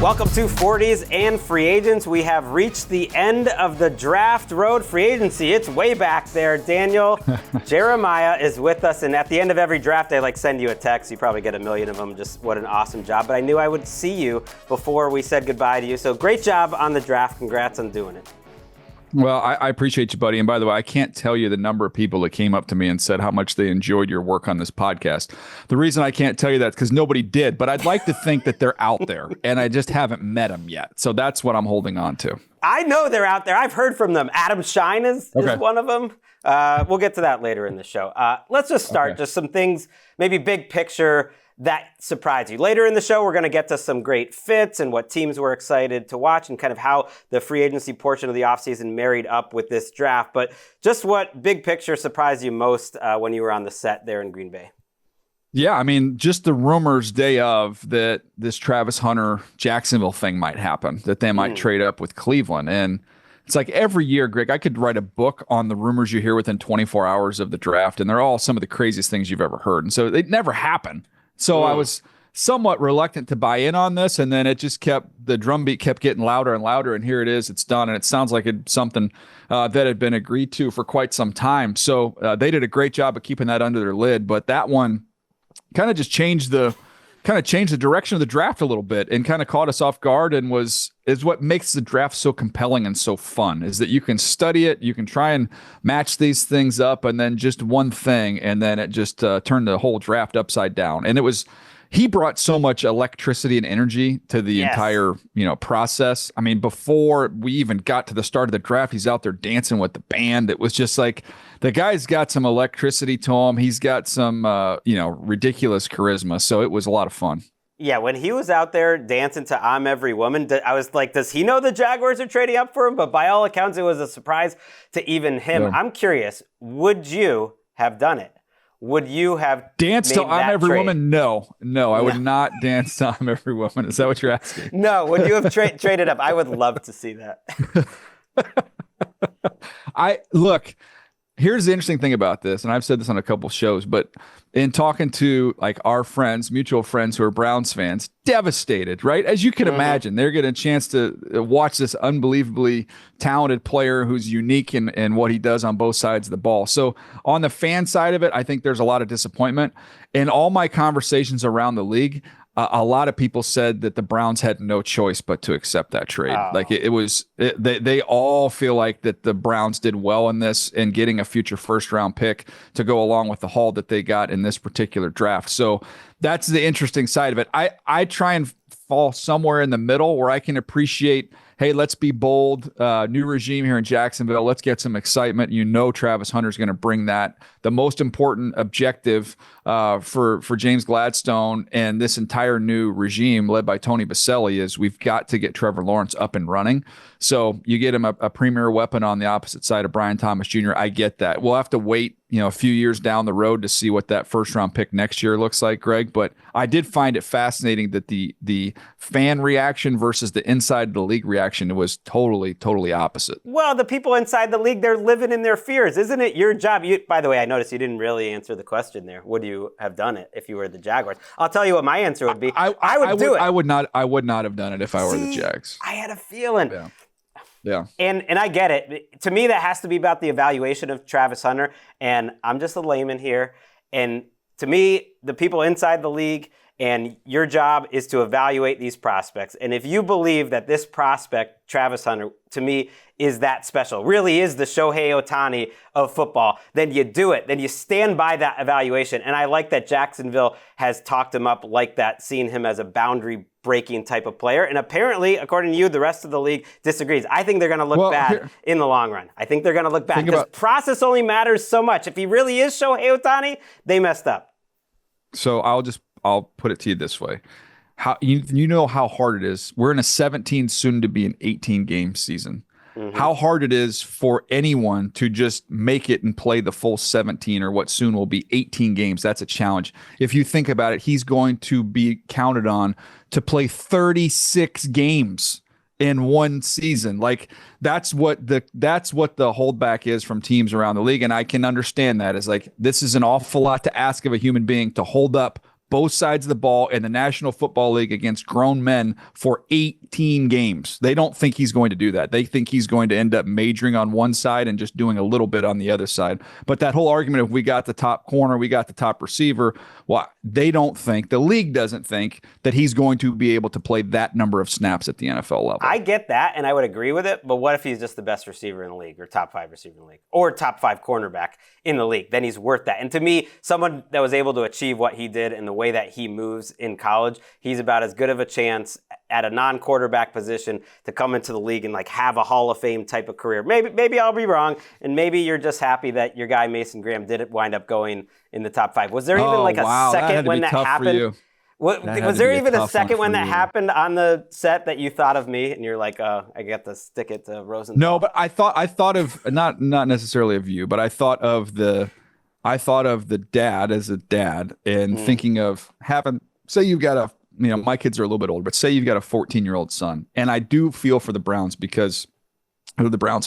Welcome to 40s and Free Agents. We have reached the end of the draft road. Free agency, it's way back there. Daniel Jeremiah is with us, and at the end of every draft, I send you a text. You probably get a million of them. Just what an awesome job. But I knew I would see you before we said goodbye to you. So great job on the draft. Congrats on doing it. Well, I appreciate you, buddy. And by the way, I can't tell you the number of people that came up to me and said how much they enjoyed your work on this podcast. The reason I can't tell you that is because nobody did, but I'd like to think that they're out there, and I just haven't met them yet. So that's what I'm holding on to. I know they're out there. I've heard from them. Adam Shine is one of them. We'll get to that later in the show. Let's just start. Just some things, maybe big picture, that surprised you. Later in the show, we're going to get to some great fits and what teams were excited to watch and kind of how the free agency portion of the offseason married up with this draft. But just what big picture surprised you most when you were on the set there in Green Bay? Yeah, I mean, just the rumors day of that this Travis Hunter Jacksonville thing might happen, that they might trade up with Cleveland. And it's like every year, Greg, I could write a book on the rumors you hear within 24 hours of the draft, and they're all some of the craziest things you've ever heard. And so they never happen. So I was somewhat reluctant to buy in on this, and then the drumbeat kept getting louder and louder, and here it is, it's done, and it sounds like it's something that had been agreed to for quite some time. So they did a great job of keeping that under their lid, but that one kind of just changed the direction of the draft a little bit and kind of caught us off guard, and is what makes the draft so compelling and so fun, is that you can study it, you can try and match these things up, and then just one thing, and then it just turned the whole draft upside down. And he brought so much electricity and energy to the entire, process. I mean, before we even got to the start of the draft, he's out there dancing with the band. It was just like, the guy's got some electricity to him. He's got some, ridiculous charisma. So it was a lot of fun. Yeah, when he was out there dancing to I'm Every Woman, I was like, does he know the Jaguars are trading up for him? But by all accounts, it was a surprise to even him. Yeah. I'm curious, would you have done it? Would you have danced to I'm Every trade? Woman? No, I would not dance to I'm Every Woman. Is that what you're asking? No, would you have traded up? I would love to see that. Look, here's the interesting thing about this, and I've said this on a couple shows, but in talking to our friends, mutual friends who are Browns fans, devastated, right? As you can imagine, they're getting a chance to watch this unbelievably talented player who's unique in what he does on both sides of the ball. So on the fan side of it, I think there's a lot of disappointment. In all my conversations around the league, a lot of people said that the Browns had no choice but to accept that trade. Oh. They all feel like that the Browns did well in this and getting a future first round pick to go along with the haul that they got in this particular draft. So that's the interesting side of it. I try and fall somewhere in the middle where I can appreciate, hey, let's be bold. New regime here in Jacksonville. Let's get some excitement. Travis Hunter's going to bring that. The most important objective for James Gladstone and this entire new regime led by Tony Baselli is we've got to get Trevor Lawrence up and running. So you get him a premier weapon on the opposite side of Brian Thomas Jr. I get that. We'll have to wait, a few years down the road to see what that first round pick next year looks like, Greg. But I did find it fascinating that the fan reaction versus the inside of the league reaction was totally opposite. Well, the people inside the league, they're living in their fears. Isn't it your job? By the way, I noticed you didn't really answer the question there. Would you have done it if you were the Jaguars? I'll tell you what my answer would be. I would do it. I would not have done it if I were the Jags. I had a feeling. Yeah. And I get it. To me, that has to be about the evaluation of Travis Hunter. And I'm just a layman here. And to me, the people inside the league and your job is to evaluate these prospects. And if you believe that this prospect, Travis Hunter, to me, is that special, really is the Shohei Ohtani of football, then you do it. Then you stand by that evaluation. And I like that Jacksonville has talked him up like that, seeing him as a boundary-breaking type of player. And apparently, according to you, the rest of the league disagrees. I think they're going to look bad in the long run. I think they're going to look bad because process only matters so much. If he really is Shohei Ohtani, they messed up. So I'll put it to you this way. How you know how hard it is. We're in a 17, soon to be an 18 game season. Mm-hmm. How hard it is for anyone to just make it and play the full 17 or what soon will be 18 games. That's a challenge. If you think about it, he's going to be counted on to play 36 games in one season. Like that's what the holdback is from teams around the league. And I can understand that. It's like, this is an awful lot to ask of a human being to hold up both sides of the ball in the National Football League against grown men for 18 games. They don't think he's going to do that. They think he's going to end up majoring on one side and just doing a little bit on the other side. But that whole argument of we got the top corner, we got the top receiver, well, they don't think, the league doesn't think that he's going to be able to play that number of snaps at the NFL level. I get that, and I would agree with it, but what if he's just the best receiver in the league, or top 5 receiver in the league, or top 5 cornerback in the league? Then he's worth that. And to me, someone that was able to achieve what he did and the way that he moves in college, he's about as good of a chance at a non-quarterback position to come into the league and like have a Hall of Fame type of career. Maybe I'll be wrong, and maybe you're just happy that your guy Mason Graham didn't wind up going in the top 5. Was there even a second when that happened? Was there even a second when that happened on the set that you thought of me and you're like, I got to stick it to Rosenthal? No, but I thought of not necessarily of you, but I thought of the dad as a dad, and thinking of having, say you've got my kids are a little bit older, but say you've got a 14-year-old son. And I do feel for the Browns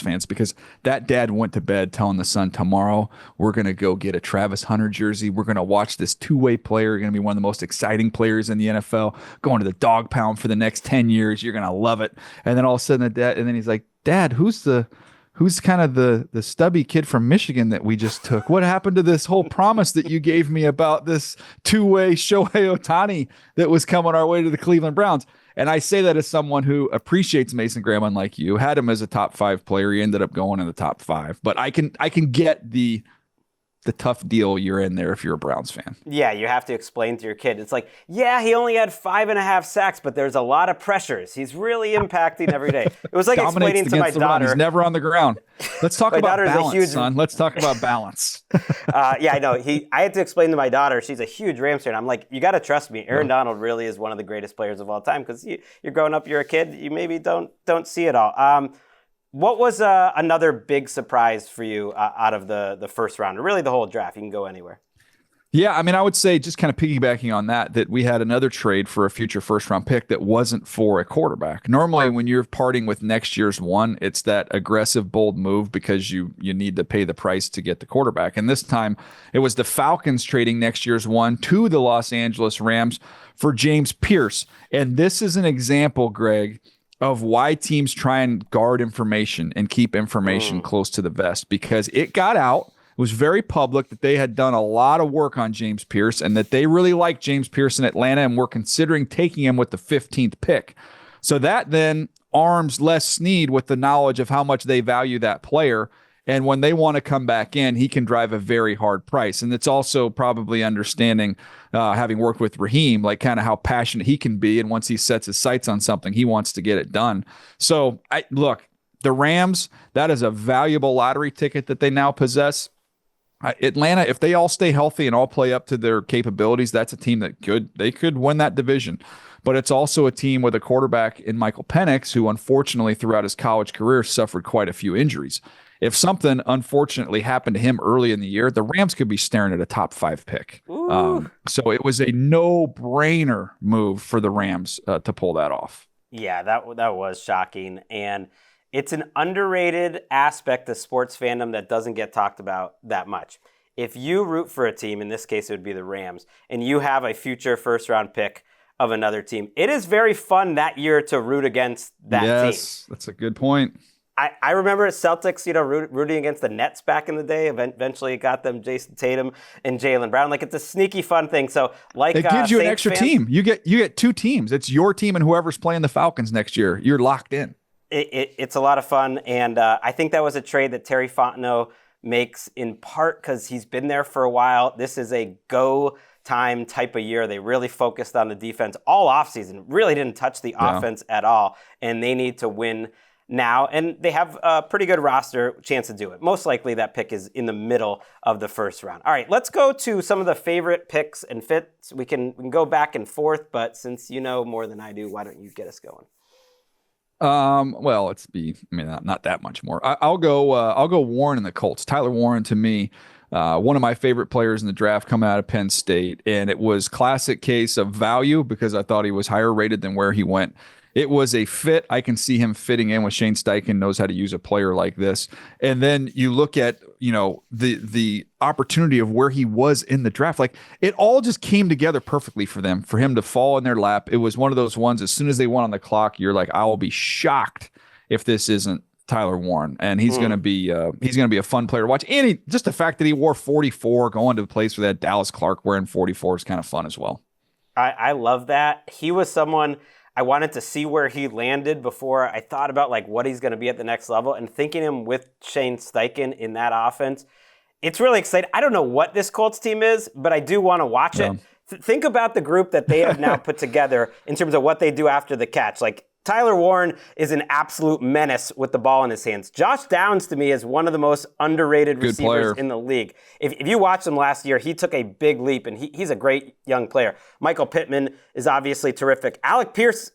fans, because that dad went to bed telling the son, tomorrow we're going to go get a Travis Hunter jersey. We're going to watch this two-way player, going to be one of the most exciting players in the NFL, going to the dog pound for the next 10 years. You're going to love it. And then all of a sudden he's like, Dad, who's kind of the stubby kid from Michigan that we just took? What happened to this whole promise that you gave me about this two-way Shohei Ohtani that was coming our way to the Cleveland Browns? And I say that as someone who appreciates Mason Graham, unlike you, had him as a top 5 player. He ended up going in the top 5. But I can get the tough deal you're in there if you're a Browns fan. Yeah, you have to explain to your kid. It's like, yeah, he only had 5.5 sacks, but there's a lot of pressures. He's really impacting every day. It was like explaining to my daughter. He's never on the ground. Let's talk about balance, son. Let's talk about balance. Yeah, I know. I had to explain to my daughter, she's a huge Rams fan. I'm like, you got to trust me. Aaron Donald really is one of the greatest players of all time, because you're growing up, you're a kid, you maybe don't see it all. What was another big surprise for you out of the first round, or really the whole draft? You can go anywhere. Yeah, I mean, I would say, just kind of piggybacking on that we had another trade for a future first-round pick that wasn't for a quarterback. Normally, when you're parting with next year's one, it's that aggressive, bold move because you need to pay the price to get the quarterback. And this time, it was the Falcons trading next year's one to the Los Angeles Rams for James Pierce. And this is an example, Greg, of why teams try and guard information and keep information close to the vest, because it got out. It was very public that they had done a lot of work on James Pierce and that they really liked James Pierce in Atlanta and were considering taking him with the 15th pick. So that then arms Les Snead with the knowledge of how much they value that player. And when they want to come back in, he can drive a very hard price. And it's also probably understanding, having worked with Raheem, like kind of how passionate he can be. And once he sets his sights on something, he wants to get it done. So look, the Rams, that is a valuable lottery ticket that they now possess. Atlanta, if they all stay healthy and all play up to their capabilities, that's a team that could win that division. But it's also a team with a quarterback in Michael Penix, who unfortunately throughout his college career suffered quite a few injuries. If something unfortunately happened to him early in the year, the Rams could be staring at a top 5 pick. So it was a no-brainer move for the Rams to pull that off. Yeah, that was shocking. And it's an underrated aspect of sports fandom that doesn't get talked about that much. If you root for a team, in this case it would be the Rams, and you have a future first-round pick of another team, it is very fun that year to root against that team. Yes, that's a good point. I remember Celtics, rooting against the Nets back in the day. Eventually, it got them Jason Tatum and Jalen Brown. Like, it's a sneaky fun thing. So, like, it gives you an extra fans, team. You get 2 teams. It's your team and whoever's playing the Falcons next year. You're locked in. It's a lot of fun, and I think that was a trade that Terry Fontenot makes in part because he's been there for a while. This is a go time type of year. They really focused on the defense all offseason. Really didn't touch the offense at all, and they need to win now, and they have a pretty good roster chance to do it. Most likely that pick is in the middle of the first round. All right, let's go to some of the favorite picks and fits. We can go back and forth, but since you know more than I do, why don't you get us going? Well, not that much more. I'll go Warren and the Colts. Tyler Warren, to me, one of my favorite players in the draft coming out of Penn State, and it was classic case of value because I thought he was higher rated than where he went. It was a fit. I can see him fitting in with Shane Steichen, knows how to use a player like this. And then you look at, the opportunity of where he was in the draft. Like, it all just came together perfectly for them, for him to fall in their lap. It was one of those ones, as soon as they went on the clock, you're like, I will be shocked if this isn't Tyler Warren. And he's going to be a fun player to watch. And just the fact that he wore 44 going to the place where that Dallas Clark wearing 44 is kind of fun as well. I love that. He was someone I wanted to see where he landed before I thought about like what he's going to be at the next level, and thinking him with Shane Steichen in that offense. It's really exciting. I don't know what this Colts team is, but I do want to watch it. Think about the group that they have now put together in terms of what they do after the catch. Like, Tyler Warren is an absolute menace with the ball in his hands. Josh Downs, to me, is one of the most underrated receivers in the league. If you watched him last year, he took a big leap, and he's a great young player. Michael Pittman is obviously terrific. Alec Pierce,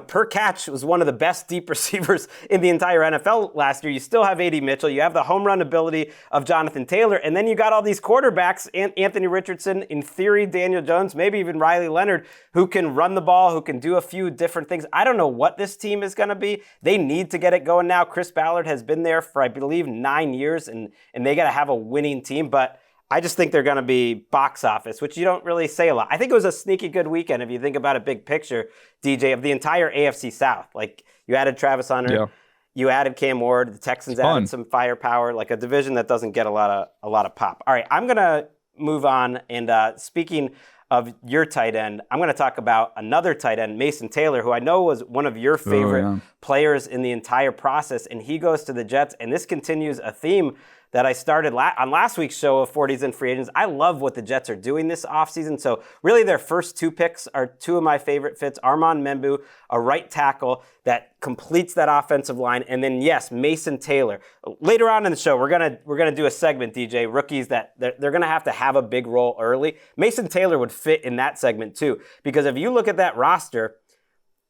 per catch, was one of the best deep receivers in the entire NFL last year. You still have A.D. Mitchell. You have the home run ability of Jonathan Taylor. And then you got all these quarterbacks, Anthony Richardson, in theory, Daniel Jones, maybe even Riley Leonard, who can run the ball, who can do a few different things. I don't know what this team is going to be. They need to get it going now. Chris Ballard has been there for, I believe, 9 years, and they got to have a winning team. But I just think they're going to be box office, which you don't really say a lot. I think it was a sneaky good weekend if you think about a big picture, DJ, of the entire AFC South. Like, you added Travis Hunter, you added Cam Ward, the Texans added some firepower, like a division that doesn't get a lot of pop. All right, I'm going to move on, and speaking of your tight end, I'm going to talk about another tight end, Mason Taylor, who I know was one of your favorite players in the entire process, and he goes to the Jets, and this continues a theme that I started on last week's show of 40s and free agents. I love what the Jets are doing this offseason. So really their first two picks are two of my favorite fits. Armand Membu, a right tackle that completes that offensive line. And then, yes, Mason Taylor. Later on in the show, we're gonna do a segment, DJ, rookies that they're going to have a big role early. Mason Taylor would fit in that segment too. Because if you look at that roster,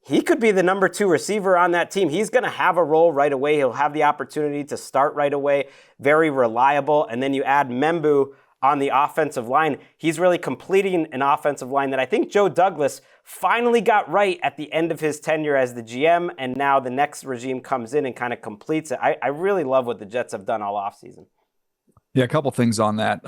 he could be the number 2 receiver on that team. He's going to have a role right away. He'll have the opportunity to start right away. Very reliable. And then you add Membu on the offensive line. He's really completing an offensive line that I think Joe Douglas finally got right at the end of his tenure as the GM. And now the next regime comes in and kind of completes it. I really love what the Jets have done all offseason. Yeah, a couple things on that.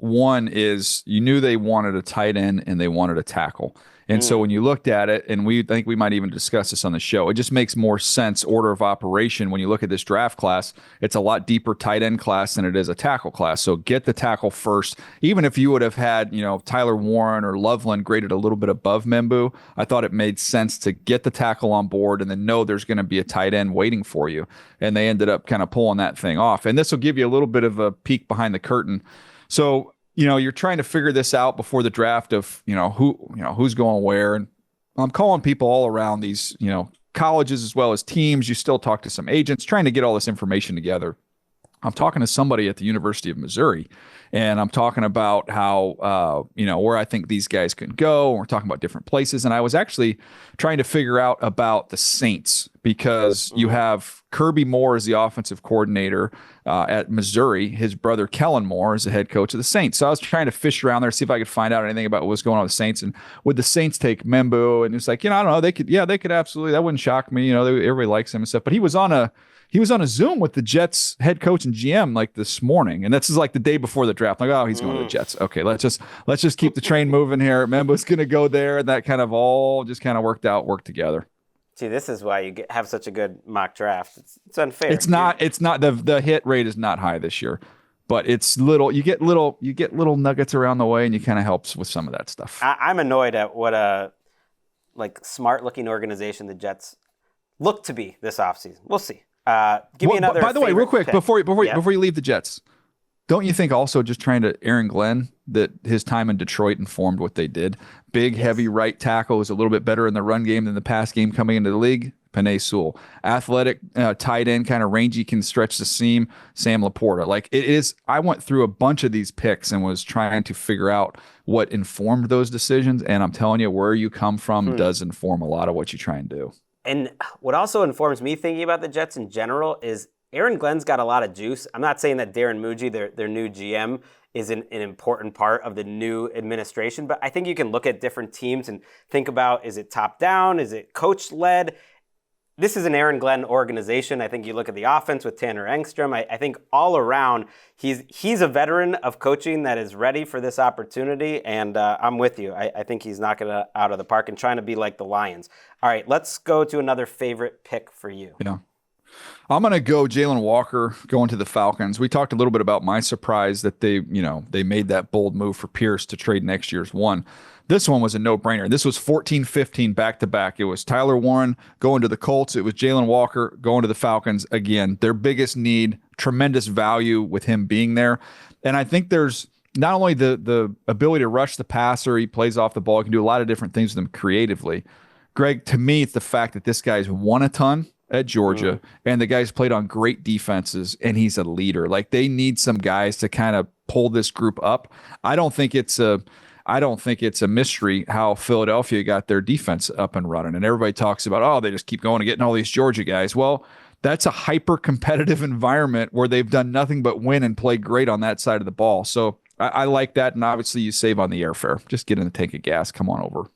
One is you knew they wanted a tight end and they wanted a tackle. And so when you looked at it, and I think we might even discuss this on the show, it just makes more sense, order of operation. When you look at this draft class, it's a lot deeper tight end class than it is a tackle class. So get the tackle first. Even if you would have had, Tyler Warren or Loveland graded a little bit above Membu, I thought it made sense to get the tackle on board and then know there's going to be a tight end waiting for you. And they ended up kind of pulling that thing off. And this will give you a little bit of a peek behind the curtain. So you're trying to figure this out before the draft of, who's going where. And I'm calling people all around these, colleges as well as teams. You still talk to some agents trying to get all this information together. I'm talking to somebody at the University of Missouri, and I'm talking about how, where I think these guys can go. And we're talking about different places. And I was actually trying to figure out about the Saints, because you have Kirby Moore as the offensive coordinator at Missouri. His brother Kellen Moore is the head coach of the Saints. So I was trying to fish around there, see if I could find out anything about what's going on with the Saints. And would the Saints take Membu? And it's like, I don't know. They could absolutely. That wouldn't shock me. Everybody likes him and stuff. But he was on a Zoom with the Jets head coach and GM like this morning, and this is like the day before the draft. Like, oh, he's going to the Jets. Okay, let's just keep the train moving here. Membu's going to go there, and that kind of all just kind of worked together. See, this is why you have such a good mock draft. It's unfair. It's not. The hit rate is not high this year, but it's little. You get little nuggets around the way, and you kind of helps with some of that stuff. I'm annoyed at what a smart looking organization the Jets look to be this offseason. We'll see. Give me another. By the way, real quick, pick. before you leave the Jets, don't you think also just trying to Aaron Glenn that his time in Detroit informed what they did? Big, heavy right tackle is a little bit better in the run game than the pass game coming into the league. Penei Sewell, athletic tight end, kind of rangy, can stretch the seam. Sam Laporta, like it is. I went through a bunch of these picks and was trying to figure out what informed those decisions. And I'm telling you, where you come from does inform a lot of what you try and do. And what also informs me thinking about the Jets in general is Aaron Glenn's got a lot of juice. I'm not saying that Darren Muji, their new GM, is an important part of the new administration, but I think you can look at different teams and think about, is it top down? Is it coach led? this is an Aaron Glenn organization. I think you look at the offense with Tanner Engstrom. I think all around, he's a veteran of coaching that is ready for this opportunity, and I'm with you. I think he's knocking it out of the park and trying to be like the Lions. All right, let's go to another favorite pick for you. Yeah. I'm going to go Jalon Walker going to the Falcons. We talked a little bit about my surprise that they made that bold move for Pierce to trade next year's one. This one was a no-brainer. This was 14-15 back-to-back. It was Tyler Warren going to the Colts. It was Jalon Walker going to the Falcons. Again, their biggest need, tremendous value with him being there. And I think there's not only the ability to rush the passer, he plays off the ball, he can do a lot of different things with him creatively. Greg, to me, it's the fact that this guy's won a ton at Georgia, and the guy's played on great defenses, and he's a leader. Like, they need some guys to kind of pull this group up. I don't think it's a mystery how Philadelphia got their defense up and running. And everybody talks about, oh, they just keep going and getting all these Georgia guys. Well, that's a hyper-competitive environment where they've done nothing but win and play great on that side of the ball. So I like that, and obviously you save on the airfare. Just get in the tank of gas. Come on over.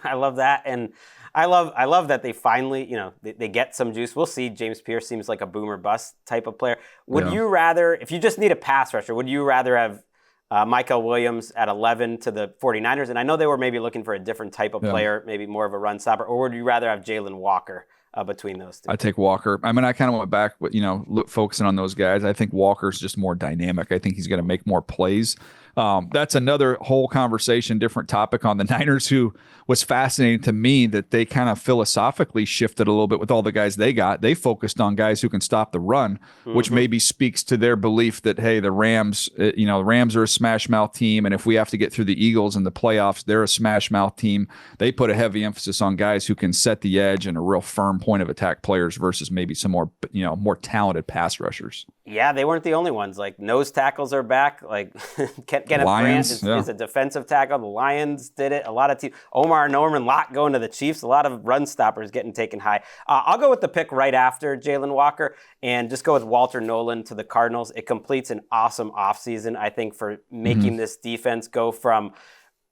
I love that, and I love that they finally, they get some juice. We'll see. James Pierce seems like a boomer bust type of player. Would you rather, if you just need a pass rusher, would you rather have Michael Williams at 11 to the 49ers? And I know they were maybe looking for a different type of player, maybe more of a run stopper. Or would you rather have Jalon Walker between those two? I take Walker. I mean, I kind of went back, but focusing on those guys. I think Walker's just more dynamic. I think he's going to make more plays. That's another whole conversation, different topic on the Niners, who was fascinating to me that they kind of philosophically shifted a little bit with all the guys they got. They focused on guys who can stop the run, which maybe speaks to their belief that, hey, the Rams, the Rams are a smash mouth team. And if we have to get through the Eagles in the playoffs, they're a smash mouth team. They put a heavy emphasis on guys who can set the edge and a real firm point of attack players versus maybe some more, more talented pass rushers. Yeah, they weren't the only ones. Like, nose tackles are back. Like, Kenneth Grant is a defensive tackle. The Lions did it. A lot of teams. Omar Norman Lott going to the Chiefs. A lot of run stoppers getting taken high. I'll go with the pick right after Jalon Walker and just go with Walter Nolen to the Cardinals. It completes an awesome offseason, I think, for making this defense go from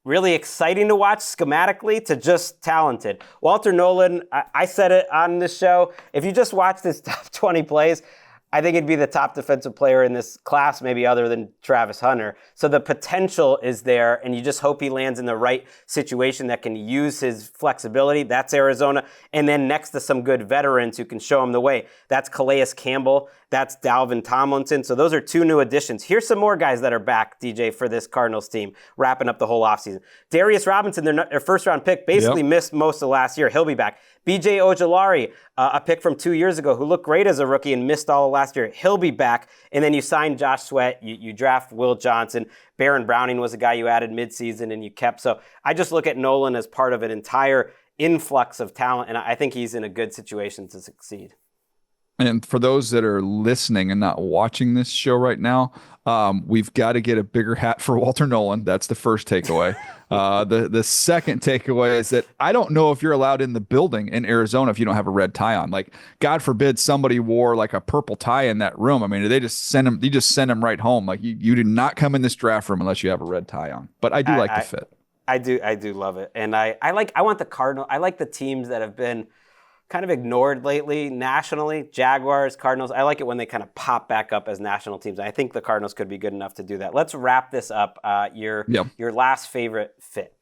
really exciting to watch schematically to just talented. Walter Nolen, I said it on this show, if you just watch his top 20 plays, I think he'd be the top defensive player in this class, maybe other than Travis Hunter. So the potential is there, and you just hope he lands in the right situation that can use his flexibility. That's Arizona. And then next to some good veterans who can show him the way. That's Calais Campbell. That's Dalvin Tomlinson. So those are two new additions. Here's some more guys that are back, DJ, for this Cardinals team, wrapping up the whole offseason. Darius Robinson, their first-round pick, basically missed most of last year. He'll be back. B.J. Ojulari, a pick from 2 years ago who looked great as a rookie and missed all of last year. He'll be back. And then you sign Josh Sweat. You draft Will Johnson. Baron Browning was a guy you added midseason and you kept. So I just look at Nolen as part of an entire influx of talent, and I think he's in a good situation to succeed. And for those that are listening and not watching this show right now, we've got to get a bigger hat for Walter Nolen. That's the first takeaway. The second takeaway is that I don't know if you're allowed in the building in Arizona if you don't have a red tie on. Like, God forbid somebody wore like a purple tie in that room. I mean, they just send them. You just send them right home. Like, you do not come in this draft room unless you have a red tie on. But I do like the fit. I do love it, and I want the Cardinals. I like the teams that have been kind of ignored lately nationally. Jaguars, Cardinals. I like it when they kind of pop back up as national teams. I think the Cardinals could be good enough to do that. Let's wrap this up. Your last favorite fit.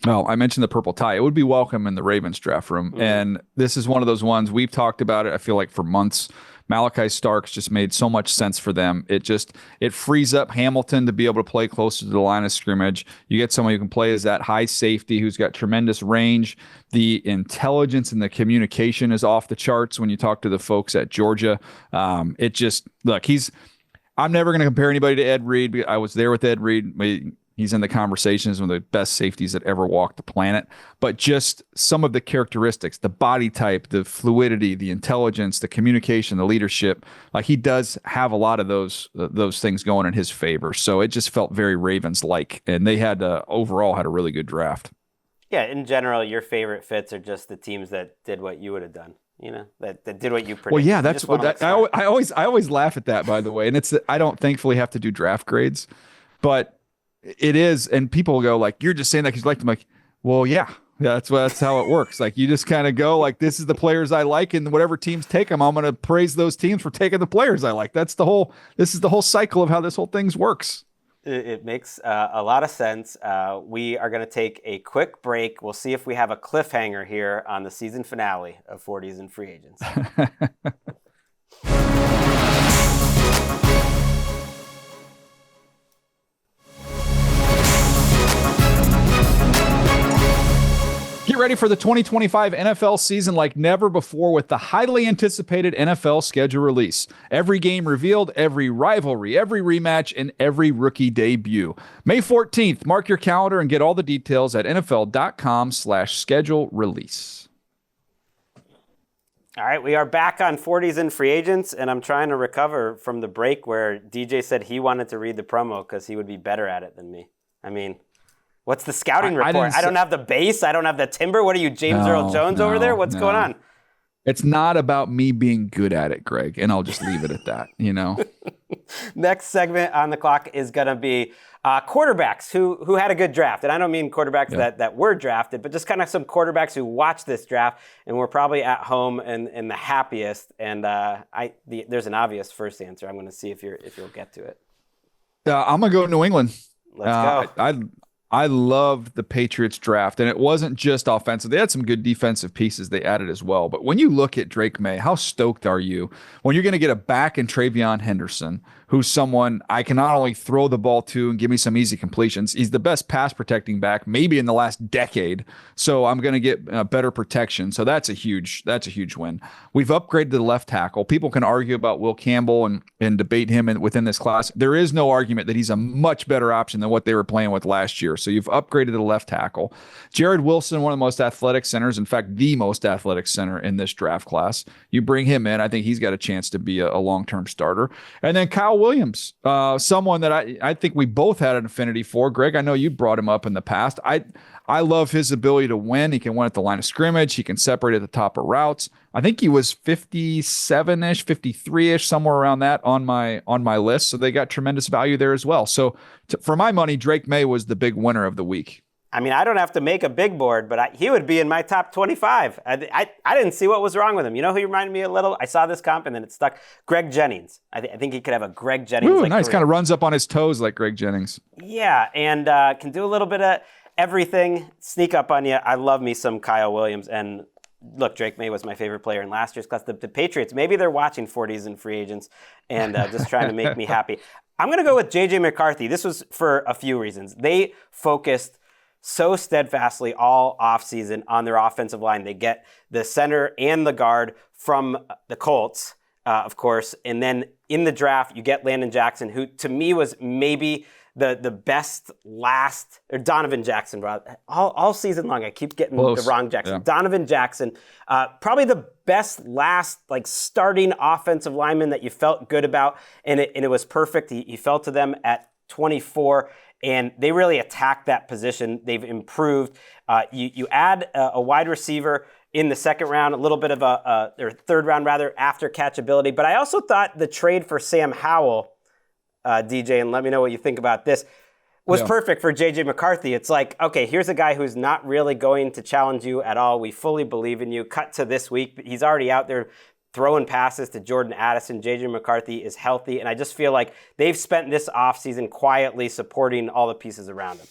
Well, I mentioned the purple tie. It would be welcome in the Ravens draft room. And this is one of those ones we've talked about it, I feel like, for months. Malachi Starks just made so much sense for them. It frees up Hamilton to be able to play closer to the line of scrimmage. You get someone who can play as that high safety who's got tremendous range. The intelligence and the communication is off the charts when you talk to the folks at Georgia. I'm never going to compare anybody to Ed Reed. I was there with Ed Reed. He's in the conversations one of the best safeties that ever walked the planet. But just some of the characteristics, the body type, the fluidity, the intelligence, the communication, the leadership, like, he does have a lot of those things going in his favor. So it just felt very Ravens-like. And they overall had a really good draft. Yeah, in general, your favorite fits are just the teams that did what you would have done. That did what you predicted. Well, yeah, that's what I always laugh at that, by the way. And I don't thankfully have to do draft grades, but it is, and people go like, "You're just saying that because you like them." Like, well, yeah, Yeah, that's how it works. Like you just kind of go like, this is the players I like, and whatever teams take them, I'm going to praise those teams for taking the players I like. This is the whole cycle of how this whole thing works. It makes a lot of sense. We are going to take a quick break. We'll see if we have a cliffhanger here on the season finale of 40s and Free Agents. Get ready for the 2025 NFL season like never before with the highly anticipated NFL schedule release. Every game revealed, every rivalry, every rematch, and every rookie debut. May 14th, mark your calendar and get all the details at NFL.com/schedule release. All right, we are back on 40s and Free Agents, and I'm trying to recover from the break where DJ said he wanted to read the promo because he would be better at it than me. I mean, what's the scouting report? I don't have the base. I don't have the timber. What are you, James Earl Jones over there? What's going on? It's not about me being good at it, Greg, and I'll just leave it at that, Next segment on the clock is going to be quarterbacks who had a good draft. And I don't mean quarterbacks that were drafted, but just kind of some quarterbacks who watched this draft and were probably at home and the happiest. And there's an obvious first answer. I'm going to see if you'll get to it. I'm going to go New England. Let's go. I love the Patriots draft, and it wasn't just offensive. They had some good defensive pieces they added as well. But when you look at Drake May, how stoked are you when you're going to get a back in Travion Henderson, who's someone I can not only throw the ball to and give me some easy completions, he's the best pass protecting back maybe in the last decade. So I'm going to get better protection. So that's a huge win. We've upgraded the left tackle. People can argue about Will Campbell and debate him within this class. There is no argument that he's a much better option than what they were playing with last year. So you've upgraded the left tackle. Jared Wilson, one of the most athletic centers, in fact, the most athletic center in this draft class. You bring him in. I think he's got a chance to be a long-term starter. And then Kyle Williams, someone that I think we both had an affinity for. Greg, I know you brought him up in the past. I love his ability to win. He can win at the line of scrimmage. He can separate at the top of routes. I think he was 57-ish, 53-ish, somewhere around that on my list. So they got tremendous value there as well. So for my money, Drake May was the big winner of the week. I mean, I don't have to make a big board, but he would be in my top 25. I didn't see what was wrong with him. You know who he reminded me a little? I saw this comp and then it stuck. Greg Jennings. I think he could have a Greg Jennings. Ooh, nice. Kind of runs up on his toes like Greg Jennings. Yeah, and can do a little bit of everything, sneak up on you. I love me some Kyle Williams. And look, Drake May was my favorite player in last year's class. The Patriots, maybe they're watching 40s and Free Agents and just trying to make me happy. I'm going to go with J.J. McCarthy. This was for a few reasons. They focused so steadfastly all offseason on their offensive line. They get the center and the guard from the Colts, of course. And then in the draft, you get Landon Jackson, who to me was maybe the best last, or Donovan Jackson, all season long. I keep getting the wrong Jackson. Yeah. Donovan Jackson, probably the best last starting offensive lineman that you felt good about. And it was perfect. He fell to them at 24. And they really attacked that position. They've improved. You add a wide receiver in the second round, a little bit of or third round rather, after catchability. But I also thought the trade for Sam Howell, DJ, and let me know what you think about this, was perfect for J.J. McCarthy. It's like, okay, here's a guy who's not really going to challenge you at all. We fully believe in you. Cut to this week. He's already out there throwing passes to Jordan Addison. J.J. McCarthy is healthy, and I just feel like they've spent this offseason quietly supporting all the pieces around him.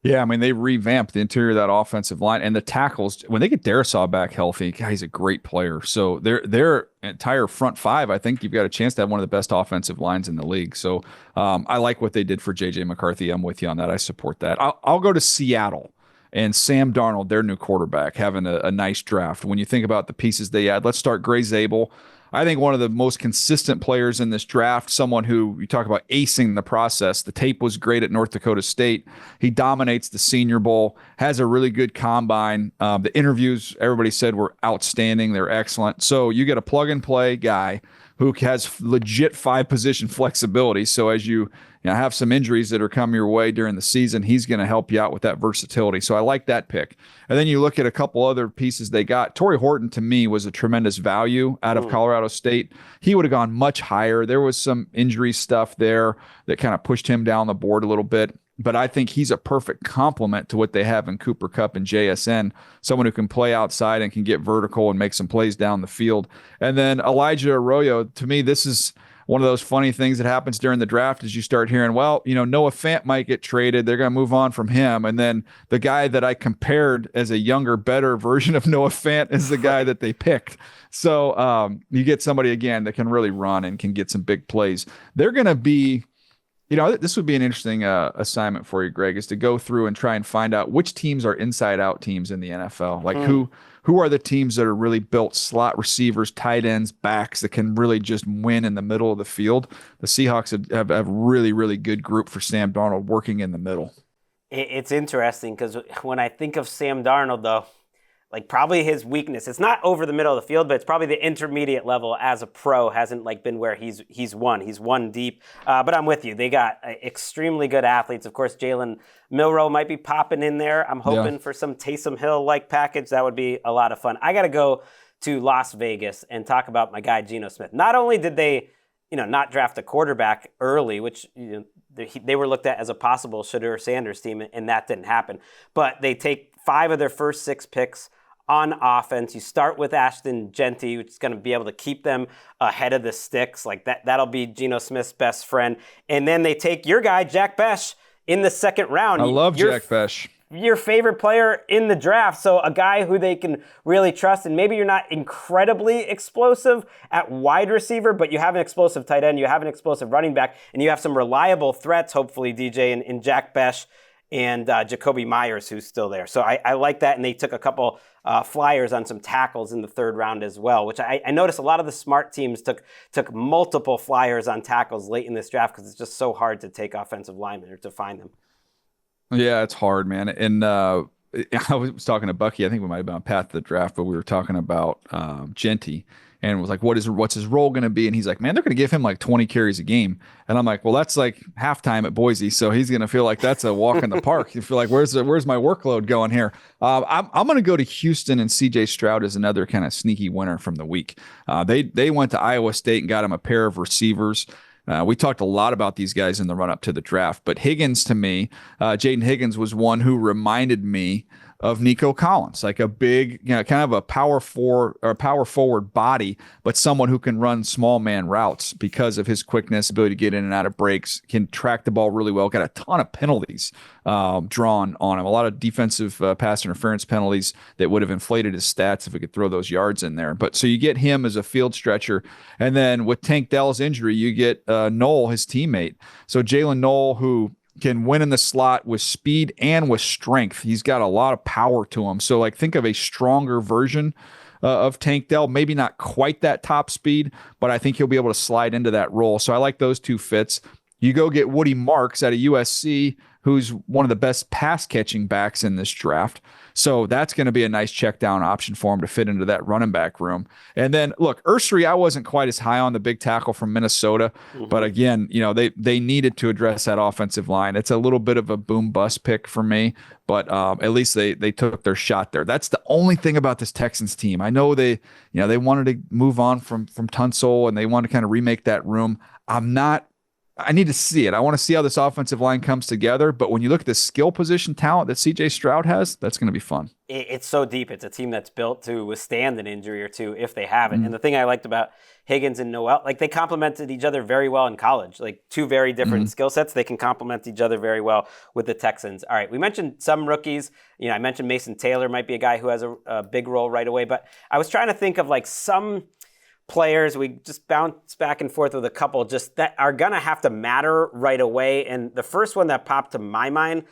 Yeah, I mean, they revamped the interior of that offensive line and the tackles. When they get Darisaw back healthy, God, he's a great player. So their entire front five, I think you've got a chance to have one of the best offensive lines in the league. So I like what they did for J.J. McCarthy. I'm with you on that. I support that. I'll go to Seattle. And Sam Darnold, their new quarterback, having a nice draft. When you think about the pieces they add, let's start Gray Zabel. I think one of the most consistent players in this draft, someone who you talk about acing the process. The tape was great at North Dakota State. He dominates the Senior Bowl, has a really good combine. The interviews, everybody said, were outstanding. They're excellent. So you get a plug-and-play guy who has legit five-position flexibility. So as you have some injuries that are coming your way during the season, he's going to help you out with that versatility. So I like that pick. And then you look at a couple other pieces they got. Torrey Horton, to me, was a tremendous value out of Colorado State. He would have gone much higher. There was some injury stuff there that kind of pushed him down the board a little bit. but I think he's a perfect complement to what they have in Cooper Kupp and JSN, someone who can play outside and can get vertical and make some plays down the field. And then Elijah Arroyo, to me, this is one of those funny things that happens during the draft is you start hearing, well, Noah Fant might get traded. They're going to move on from him. And then the guy that I compared as a younger, better version of Noah Fant is the guy that they picked. So you get somebody, again, that can really run and can get some big plays. They're going to be, this would be an interesting assignment for you, Greg, is to go through and try and find out which teams are inside-out teams in the NFL. Like who are the teams that are really built slot receivers, tight ends, backs that can really just win in the middle of the field? The Seahawks have a really, really good group for Sam Darnold working in the middle. It's interesting because when I think of Sam Darnold, though, like probably his weakness, it's not over the middle of the field, but it's probably the intermediate level as a pro hasn't like been where he's won deep. But I'm with you. They got extremely good athletes. Of course, Jalen Milroe might be popping in there. I'm hoping for some Taysom Hill-like package. That would be a lot of fun. I got to go to Las Vegas and talk about my guy, Geno Smith. Not only did they, not draft a quarterback early, which, they were looked at as a possible Shedeur Sanders team, and that didn't happen. But they take 5 of their first 6 picks on offense. You start with Ashton Genty, which is going to be able to keep them ahead of the sticks. Like that'll be Geno Smith's best friend. And then they take your guy, Jack Besh, in the second round. I love Jack Besh. Your favorite player in the draft. So a guy who they can really trust. And maybe you're not incredibly explosive at wide receiver, but you have an explosive tight end, you have an explosive running back, and you have some reliable threats, hopefully, DJ, in Jack Besh and Jacoby Myers, who's still there. So I like that. And they took a couple flyers on some tackles in the third round as well, which I noticed a lot of the smart teams took multiple flyers on tackles late in this draft because it's just so hard to take offensive linemen or to find them. Yeah, it's hard, man. And I was talking to Bucky. I think we might have been on path to the draft, but we were talking about Genty. And was like, what's his role going to be? And he's like, man, they're going to give him like 20 carries a game. And I'm like, well, that's like halftime at Boise. So he's going to feel like that's a walk in the park. You feel like, where's my workload going here? I'm going to go to Houston, and CJ Stroud is another kind of sneaky winner from the week. They went to Iowa State and got him a pair of receivers. We talked a lot about these guys in the run up to the draft, but Higgins, to me, Jaden Higgins was one who reminded me of Nico Collins, like a big, kind of a power forward body, but someone who can run small man routes because of his quickness, ability to get in and out of breaks, can track the ball really well, got a ton of penalties drawn on him, a lot of defensive pass interference penalties that would have inflated his stats if we could throw those yards in there. But so you get him as a field stretcher. And then with Tank Dell's injury, you get Noel, his teammate. So Jalen Noel, who can win in the slot with speed and with strength. He's got a lot of power to him. So like think of a stronger version of Tank Dell, maybe not quite that top speed, but I think he'll be able to slide into that role. So I like those two fits. You go get Woody Marks out of USC, who's one of the best pass catching backs in this draft. So that's going to be a nice check down option for him to fit into that running back room. And then look, Ursary, I wasn't quite as high on, the big tackle from Minnesota, but again, they needed to address that offensive line. It's a little bit of a boom bust pick for me, but at least they took their shot there. That's the only thing about this Texans team. I know they wanted to move on from Tunsil and they wanted to kind of remake that room. I need to see it. I want to see how this offensive line comes together. But when you look at the skill position talent that CJ Stroud has, that's going to be fun. It's so deep. It's a team that's built to withstand an injury or two if they have it. And the thing I liked about Higgins and Noel, like they complemented each other very well in college. Like two very different skill sets. They can complement each other very well with the Texans. All right, we mentioned some rookies. I mentioned Mason Taylor might be a guy who has a big role right away. But I was trying to think of like some players, we just bounce back and forth with a couple just that are going to have to matter right away. And the first one that popped to my mind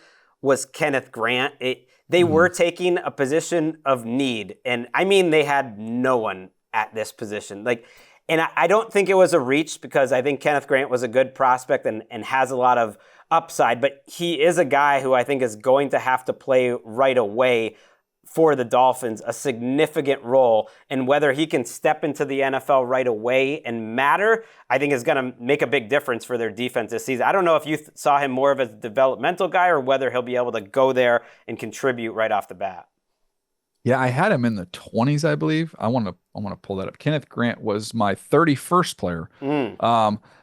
was Kenneth Grant. They were taking a position of need. And I mean, they had no one at this position. And I don't think it was a reach because I think Kenneth Grant was a good prospect and has a lot of upside. But he is a guy who I think is going to have to play right away for the Dolphins, a significant role, and whether he can step into the NFL right away and matter, I think is going to make a big difference for their defense this season. I don't know if you saw him more of a developmental guy or whether he'll be able to go there and contribute right off the bat. Yeah, I had him in the 20s, I believe. I want to pull that up. Kenneth Grant was my 31st player.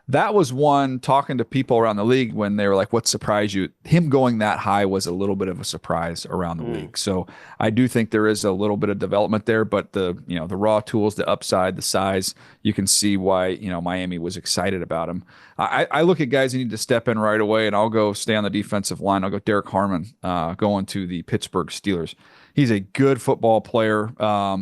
that was one, talking to people around the league when they were like, what surprised you? Him going that high was a little bit of a surprise around the league. So I do think there is a little bit of development there, but the raw tools, the upside, the size, you can see why, Miami was excited about him. I look at guys who need to step in right away, and I'll go stay on the defensive line. I'll go Derek Harmon, going to the Pittsburgh Steelers. He's a good football player,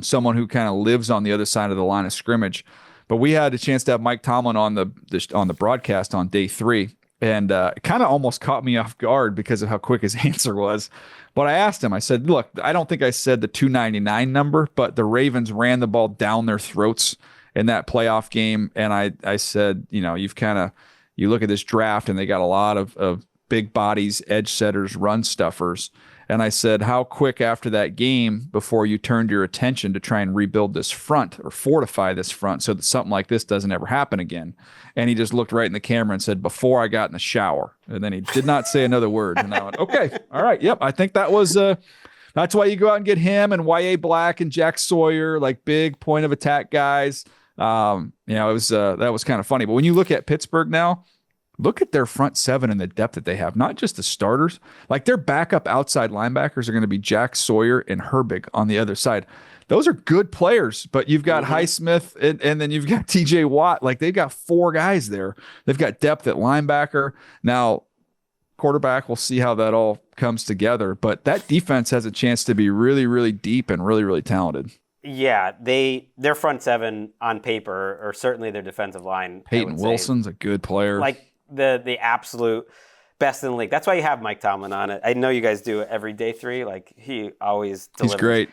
someone who kind of lives on the other side of the line of scrimmage. But we had a chance to have Mike Tomlin on the broadcast on day 3, and it kind of almost caught me off guard because of how quick his answer was. But I asked him, I said, look, I don't think I said the 299 number, but the Ravens ran the ball down their throats in that playoff game. And I said, you look at this draft and they got a lot of big bodies, edge setters, run stuffers. And I said, how quick after that game before you turned your attention to try and rebuild this front or fortify this front so that something like this doesn't ever happen again? And he just looked right in the camera and said, before I got in the shower. And then he did not say another word. And I went, okay, all right. Yep. I think that was, that's why you go out and get him and Y.A. Black and Jack Sawyer, like big point of attack guys. It was, that was kind of funny. But when you look at Pittsburgh now, look at their front seven and the depth that they have, not just the starters. Like their backup outside linebackers are going to be Jack Sawyer and Herbig on the other side. Those are good players, but you've got Highsmith and then you've got TJ Watt. Like they've got 4 guys there. They've got depth at linebacker. Now, quarterback, we'll see how that all comes together. But that defense has a chance to be really, really deep and really, really talented. Yeah, their front seven on paper, or certainly their defensive line. Peyton Wilson's a good player. Like the absolute best in the league. That's why you have Mike Tomlin on it. I know you guys do it every day 3. Like he always delivers. He's great.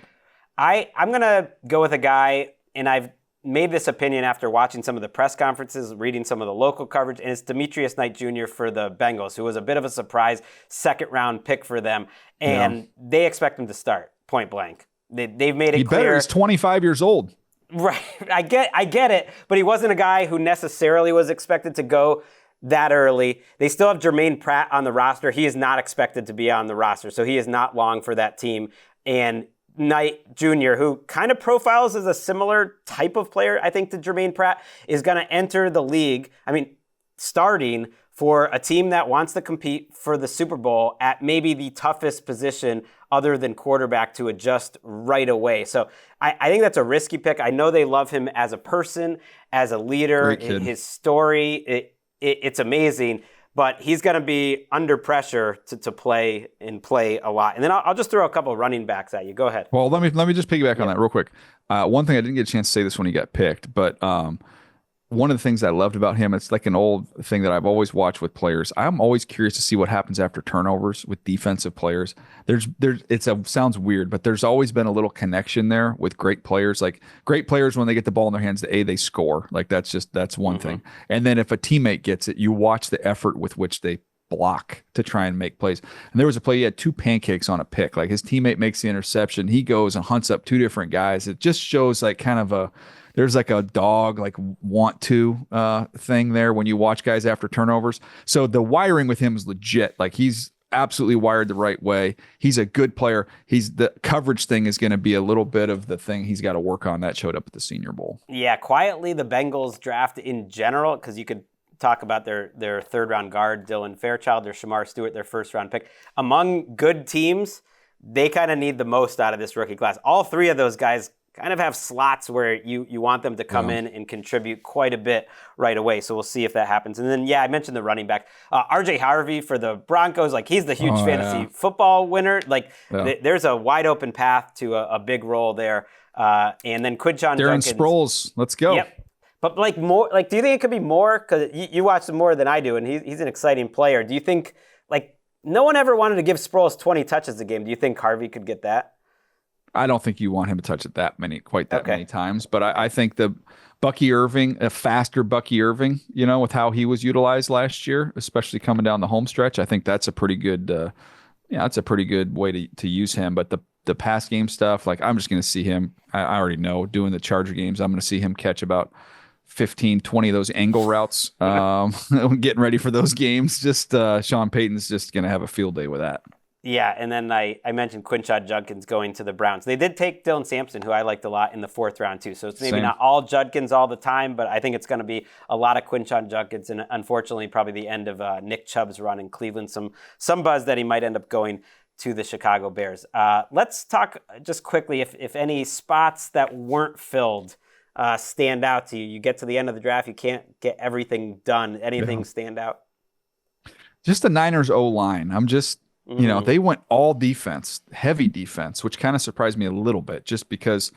I'm going to go with a guy, and I've made this opinion after watching some of the press conferences, reading some of the local coverage, and it's Demetrius Knight Jr. for the Bengals, who was a bit of a surprise second-round pick for them, and they expect him to start, point blank. They've made it clear. Better. He's 25 years old. Right. I get it, but he wasn't a guy who necessarily was expected to go that early. They still have Jermaine Pratt on the roster. He is not expected to be on the roster, so he is not long for that team. And Knight Jr., who kind of profiles as a similar type of player, I think, to Jermaine Pratt, is going to enter the league, starting for a team that wants to compete for the Super Bowl at maybe the toughest position other than quarterback to adjust right away. So I think that's a risky pick. I know they love him as a person, as a leader. His story, it's amazing, but he's going to be under pressure to play a lot. And then I'll just throw a couple of running backs at you. Go ahead. Well, let me just piggyback on that real quick. One thing I didn't get a chance to say this when he got picked, but one of the things I loved about him, it's like an old thing that I've always watched with players. I'm always curious to see what happens after turnovers with defensive players. Sounds weird, but there's always been a little connection there with great players. Like great players, when they get the ball in their hands, they score. Like that's one thing. And then if a teammate gets it, you watch the effort with which they block to try and make plays. And there was a play, he had 2 pancakes on a pick. Like his teammate makes the interception. He goes and hunts up 2 different guys. It just shows like kind of there's like a dog, like want to thing there when you watch guys after turnovers. So the wiring with him is legit. Like he's absolutely wired the right way. He's a good player. The coverage thing is going to be a little bit of the thing he's got to work on. That showed up at the Senior Bowl. Yeah, quietly the Bengals draft in general, because you could talk about their third-round guard, Dylan Fairchild, or Shamar Stewart, their first-round pick. Among good teams, they kind of need the most out of this rookie class. All 3 of those guys kind of have slots where you want them to come in and contribute quite a bit right away. So we'll see if that happens. And then, I mentioned the running back. RJ Harvey for the Broncos, like he's the huge fantasy football winner. Like there's a wide open path to a big role there. And then Quinshon Darren Jenkins. Sproles, let's go. Yep. But more, do you think it could be more? Because you watch him more than I do, and he's an exciting player. Do you think, no one ever wanted to give Sproles 20 touches a game. Do you think Harvey could get that? I don't think you want him to touch it quite that many times. But I think the Bucky Irving, a faster Bucky Irving, with how he was utilized last year, especially coming down the home stretch, I think that's a pretty good, that's a pretty good way to use him. But the pass game stuff, I'm just going to see him. I already know doing the Charger games, I'm going to see him catch about 15, 20 of those angle routes, getting ready for those games. Just Sean Payton's just going to have a field day with that. Yeah, and then I mentioned Quinshon Judkins going to the Browns. They did take Dylan Sampson, who I liked a lot, in the 4th round too. So it's maybe Same. not all Judkins all the time, but I think it's going to be a lot of Quinshon Judkins, and unfortunately probably the end of Nick Chubb's run in Cleveland. Some buzz that he might end up going to the Chicago Bears. Let's talk just quickly if any spots that weren't filled stand out to you. You get to the end of the draft, you can't get everything done. Anything stand out? Just the Niners O-line. They went all defense, heavy defense, which kind of surprised me a little bit just because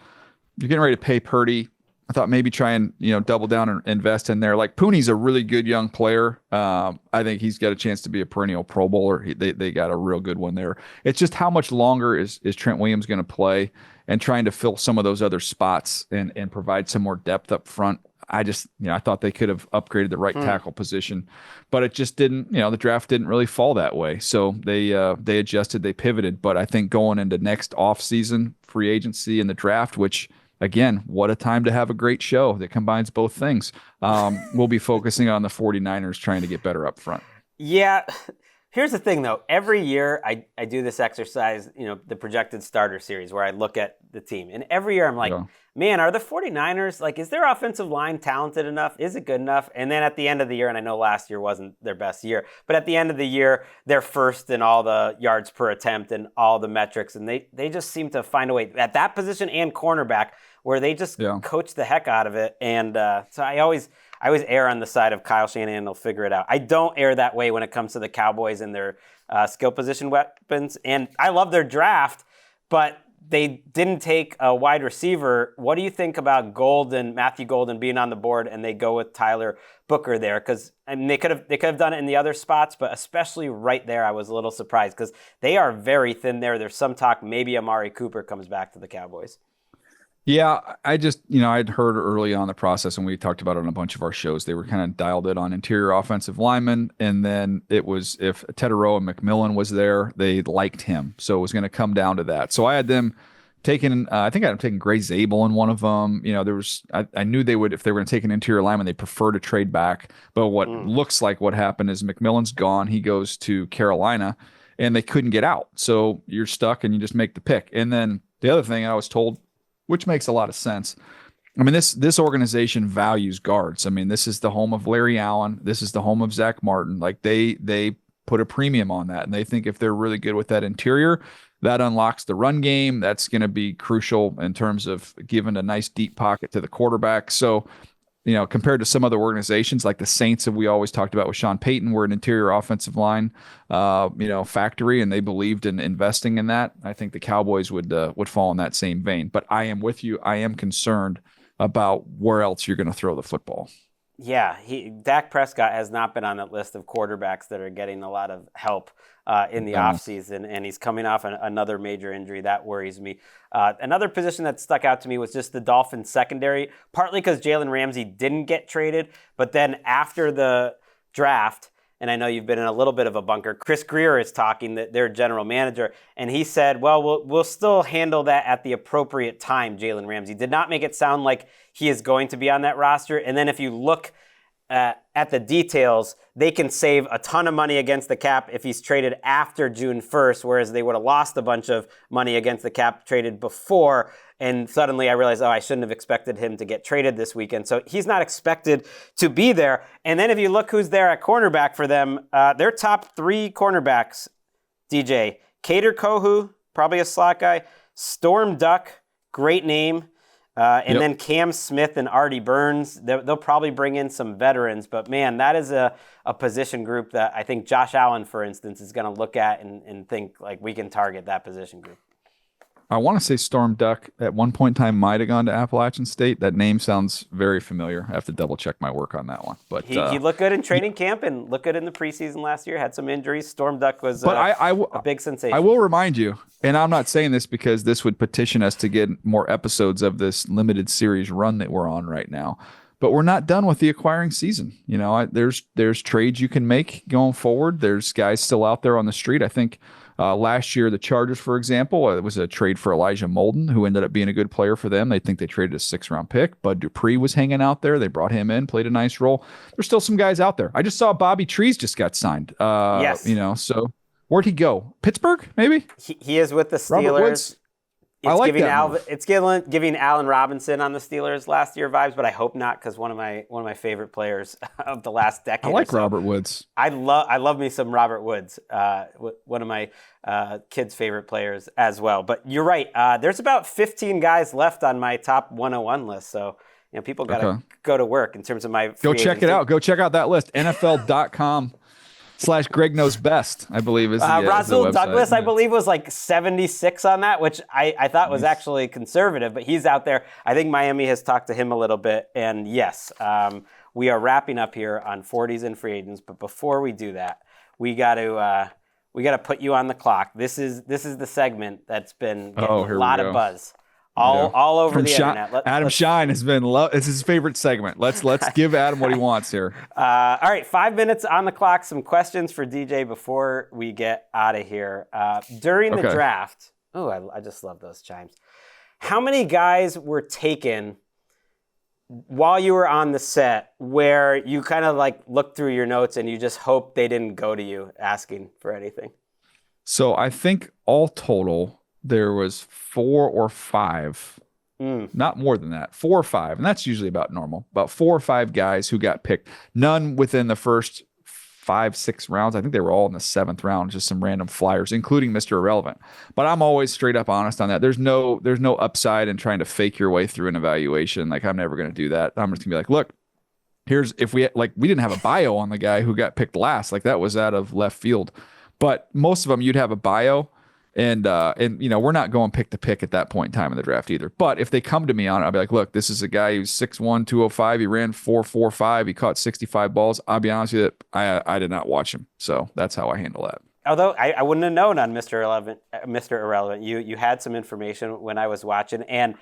you're getting ready to pay Purdy. I thought maybe try and, double down and invest in there. Like Pooney's a really good young player. I think he's got a chance to be a perennial Pro Bowler. They got a real good one there. It's just how much longer is Trent Williams going to play and trying to fill some of those other spots and provide some more depth up front. I thought they could have upgraded the right tackle position, but it just didn't, the draft didn't really fall that way. So they adjusted, they pivoted. But I think going into next offseason, free agency and the draft, which again, what a time to have a great show that combines both things. We'll be focusing on the 49ers trying to get better up front. Yeah. Here's the thing, though. Every year I do this exercise, the projected starter series where I look at the team. And every year I'm like, man, are the 49ers, like, is their offensive line talented enough? Is it good enough? And then at the end of the year, and I know last year wasn't their best year, but at the end of the year, they're first in all the yards per attempt and all the metrics. And they just seem to find a way at that position and cornerback where they just coach the heck out of it. And so I always err on the side of Kyle Shanahan. They'll figure it out. I don't err that way when it comes to the Cowboys and their skill position weapons. And I love their draft, but they didn't take a wide receiver. What do you think about Matthew Golden being on the board, and they go with Tyler Booker there? Because they could have done it in the other spots, but especially right there, I was a little surprised because they are very thin there. There's some talk maybe Amari Cooper comes back to the Cowboys. Yeah, I just, I'd heard early on the process, and we talked about it on a bunch of our shows, they were kind of dialed it on interior offensive linemen, and then it was if Teterow and McMillan was there, they liked him. So it was going to come down to that. So I had them taking, I think I had them taking Gray Zabel in one of them. I knew they would, if they were going to take an interior lineman, they prefer to trade back. But what looks like what happened is McMillan's gone. He goes to Carolina, and they couldn't get out. So you're stuck, and you just make the pick. And then the other thing I was told, which makes a lot of sense. I mean, this organization values guards. I mean, this is the home of Larry Allen. This is the home of Zach Martin. Like they put a premium on that, and they think if they're really good with that interior, that unlocks the run game. That's going to be crucial in terms of giving a nice deep pocket to the quarterback. So, compared to some other organizations like the Saints that we always talked about with Sean Payton, we're an interior offensive line, factory, and they believed in investing in that. I think the Cowboys would fall in that same vein. But I am with you. I am concerned about where else you're going to throw the football. Yeah, Dak Prescott has not been on that list of quarterbacks that are getting a lot of help in the offseason, and he's coming off another major injury. That worries me. Another position that stuck out to me was just the Dolphins secondary, partly because Jalen Ramsey didn't get traded, but then after the draft, and I know you've been in a little bit of a bunker, Chris Greer is talking, that their general manager, and he said, well, we'll still handle that at the appropriate time, Jalen Ramsey. Did not make it sound like he is going to be on that roster. And then if you look at the details, they can save a ton of money against the cap if he's traded after June 1st, whereas they would have lost a bunch of money against the cap traded before. And suddenly I realized, I shouldn't have expected him to get traded this weekend. So he's not expected to be there. And then if you look who's there at cornerback for them, their top 3 cornerbacks, DJ, Kader Kohu, probably a slot guy, Storm Duck, great name, and then Cam Smith and Artie Burns. They'll probably bring in some veterans, but man, that is a position group that I think Josh Allen, for instance, is going to look at and think like we can target that position group. I want to say Storm Duck at one point in time might have gone to Appalachian State. That name sounds very familiar. I have to double check my work on that one. But he looked good in training camp and looked good in the preseason last year. Had some injuries. Storm Duck was a big sensation. I will remind you, and I'm not saying this because this would petition us to get more episodes of this limited series run that we're on right now. But we're not done with the acquiring season. There's trades you can make going forward. There's guys still out there on the street. I think last year, the Chargers, for example, it was a trade for Elijah Molden, who ended up being a good player for them. They think they traded a 6th-round pick. Bud Dupree was hanging out there. They brought him in, played a nice role. There's still some guys out there. I just saw Bobby Trees just got signed. Yes. So Where'd he go? Pittsburgh, maybe? He is with the Robert Steelers. Woods? I like that move. It's giving Allen Robinson on the Steelers last year vibes, but I hope not, because one of my favorite players of the last decade. I like or so. Robert Woods. I love me some Robert Woods. One of my kids' favorite players as well. But you're right. There's about 15 guys left on my top 101 list. So people got to go to work in terms of my. Go check it out. Go check out that list. NFL.com/Greg Knows Best, I believe is the Rasul website. Douglas, I believe, was like 76 on that, which I thought was actually conservative, but he's out there. I think Miami has talked to him a little bit. And yes, we are wrapping up here on 40s and free agents. But before we do that, we got to put you on the clock. This is the segment that's been getting a lot of buzz. All over the internet. Adam Shine has been it's his favorite segment. Let's give Adam what he wants here. All right, 5 minutes on the clock. Some questions for DJ before we get out of here. During the draft, I just love those chimes. How many guys were taken while you were on the set where you kind of like looked through your notes and you just hope they didn't go to you asking for anything? So I think all total, there was 4 or 5, not more than that, 4 or 5, and that's usually about normal. About 4 or 5 guys who got picked. None within the first 5-6 rounds. I think they were all in the 7th round, just some random flyers, including Mr. Irrelevant. But I'm always straight up honest on that. There's no upside in trying to fake your way through an evaluation. Like, I'm never going to do that. I'm just gonna be like, look, if we didn't have a bio on the guy who got picked last. Like, that was out of left field. But most of them, you'd have a bio. And we're not going pick to pick at that point in time in the draft either. But if they come to me on it, I'll be like, look, this is a guy who's 6'1", 205. He ran 4.45. He caught 65 balls. I'll be honest with you, I did not watch him. So that's how I handle that. Although I wouldn't have known on Mr. Irrelevant. You had some information when I was watching, and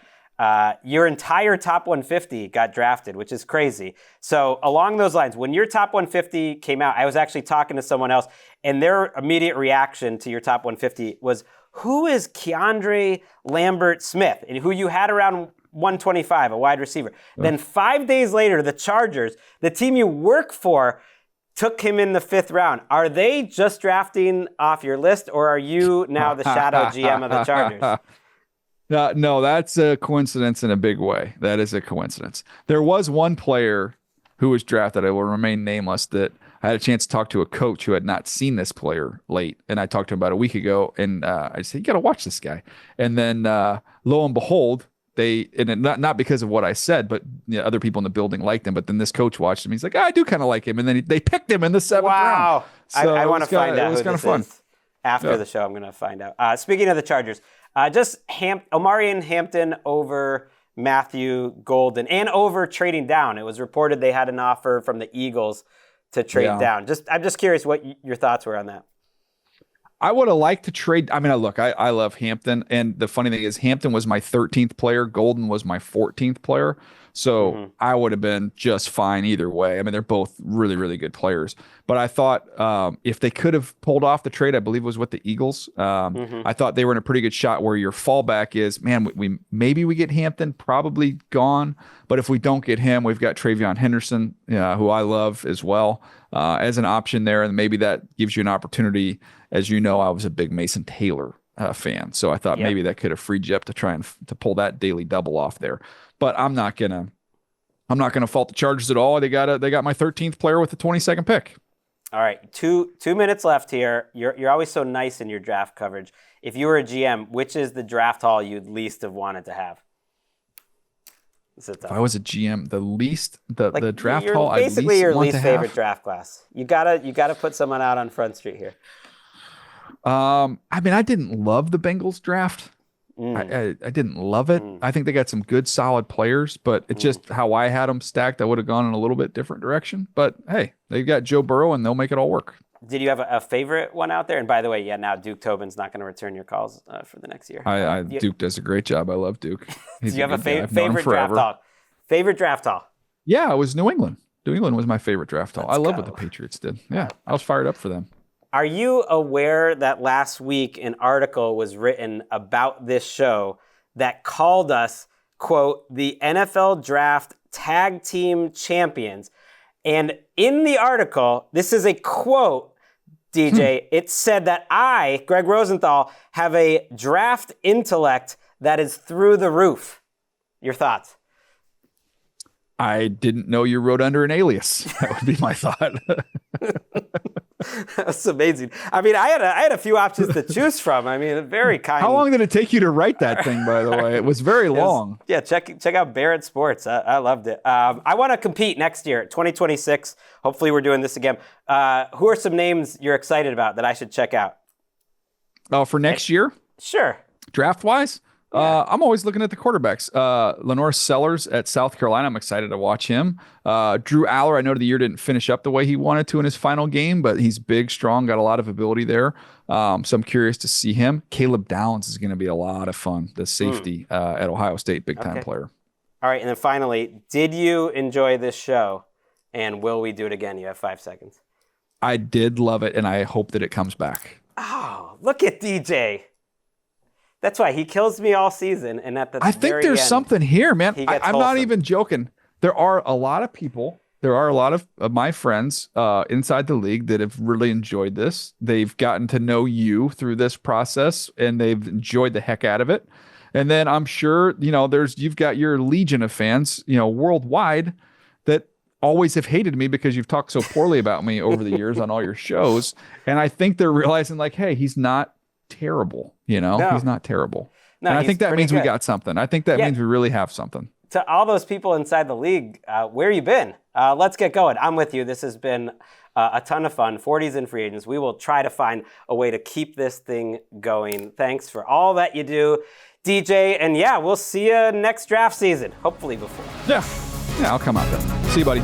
your entire top 150 got drafted, which is crazy. So along those lines, when your top 150 came out, I was actually talking to someone else, and their immediate reaction to your top 150 was, who is Keandre Lambert-Smith, and who you had around 125, a wide receiver. Oh. Then 5 days later, the Chargers, the team you work for, took him in the 5th round. Are they just drafting off your list, or are you now the shadow GM of the Chargers? No, that's a coincidence in a big way. That is a coincidence. There was one player who was drafted, I will remain nameless, that I had a chance to talk to a coach who had not seen this player late. And I talked to him about a week ago, and I said, you got to watch this guy. And then lo and behold, not because of what I said, but other people in the building liked him. But then this coach watched him. He's like, I do kind of like him. And then they picked him in the 7th round. Wow. So I want to find out. It was kind of fun. After the show, I'm going to find out. Speaking of the Chargers, Omarion Hampton over Matthew Golden, and over trading down. It was reported they had an offer from the Eagles to trade down. I'm just curious what your thoughts were on that. I would have liked to trade. I mean, look, I love Hampton. And the funny thing is, Hampton was my 13th player. Golden was my 14th player. So I would have been just fine either way. I mean, they're both really, really good players. But I thought if they could have pulled off the trade, I believe it was with the Eagles. I thought they were in a pretty good shot where your fallback is, man, maybe we get Hampton, probably gone. But if we don't get him, we've got Travion Henderson, who I love as well, as an option there. And maybe that gives you an opportunity. As you know, I was a big Mason Taylor fan. So I thought maybe that could have freed you up to try and to pull that daily double off there. But I'm not gonna fault the Chargers at all. They got my 13th player with the 22nd pick. All right, two minutes left here. You're always so nice in your draft coverage. If you were a GM, which is the draft haul you'd least have wanted to have? If I was a GM, the draft haul basically your least favorite have. draft class. You gotta put someone out on Front Street here. I mean, I didn't love the Bengals draft. I didn't love it. I think they got some good, solid players, but it's just how I had them stacked. I would have gone in a little bit different direction. But hey, they've got Joe Burrow, and they'll make it all work. Did you have a favorite one out there? And by the way, now Duke Tobin's not going to return your calls for the next year. Duke does a great job. I love Duke. Do you have a favorite draft haul? Favorite draft haul? Yeah, it was New England. New England was my favorite draft haul. I love what the Patriots did. Yeah, I was fired up for them. Are you aware that last week an article was written about this show that called us, quote, the NFL Draft Tag Team Champions? And in the article, this is a quote, DJ. It's said that I, Greg Rosenthal, have a draft intellect that is through the roof. Your thoughts? I didn't know you wrote under an alias. That would be my thought. That's amazing. I mean, I had a few options to choose from. I mean, very kind. How long did it take you to write that thing, by the way? It was very long. Check out Barrett Sports. I loved it. I want to compete next year, 2026. Hopefully we're doing this again. Who are some names you're excited about that I should check out? Oh, for next year? Sure. Draft-wise? Yeah. I'm always looking at the quarterbacks. Lenore Sellers at South Carolina. I'm excited to watch him. Drew Aller, I know the year didn't finish up the way he wanted to in his final game, but he's big, strong, got a lot of ability there. So I'm curious to see him. Caleb Downs is going to be a lot of fun, the safety at Ohio State, big-time player. All right, and then finally, did you enjoy this show, and will we do it again? You have 5 seconds. I did love it, and I hope that it comes back. Oh, look at DJ. That's why he kills me all season, and at the I think very there's end, something here, man. I'm not wholesome. even joking. There are a lot of people. There are a lot of my friends inside the league that have really enjoyed this. They've gotten to know you through this process, and they've enjoyed the heck out of it. And then I'm sure you've got your legion of fans, worldwide that always have hated me because you've talked so poorly about me over the years on all your shows. And I think they're realizing like, hey, he's not terrible. No. He's not terrible. No, and I think that means good. we got something. I think that means we really have something. To all those people inside the league, where you been? Let's get going. I'm with you. This has been a ton of fun. 40s and free agents. We will try to find a way to keep this thing going. Thanks for all that you do, DJ. And we'll see you next draft season. Hopefully before. Yeah, I'll come out then. See you, buddy.